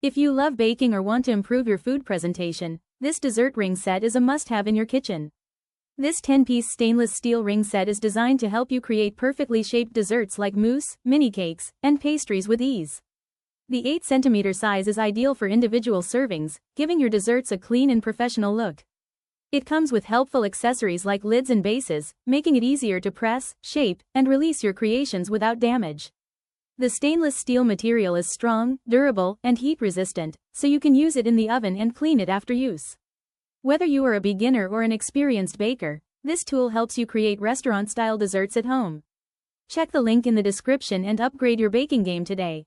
If you love baking or want to improve your food presentation, this dessert ring set is a must-have in your kitchen. This 10-piece stainless steel ring set is designed to help you create perfectly shaped desserts like mousse, mini cakes, and pastries with ease. The 8 cm size is ideal for individual servings, giving your desserts a clean and professional look. It comes with helpful accessories like lids and bases, making it easier to press, shape, and release your creations without damage. The stainless steel material is strong, durable, and heat-resistant, so you can use it in the oven and clean it after use. Whether you are a beginner or an experienced baker, this tool helps you create restaurant-style desserts at home. Check the link in the description and upgrade your baking game today.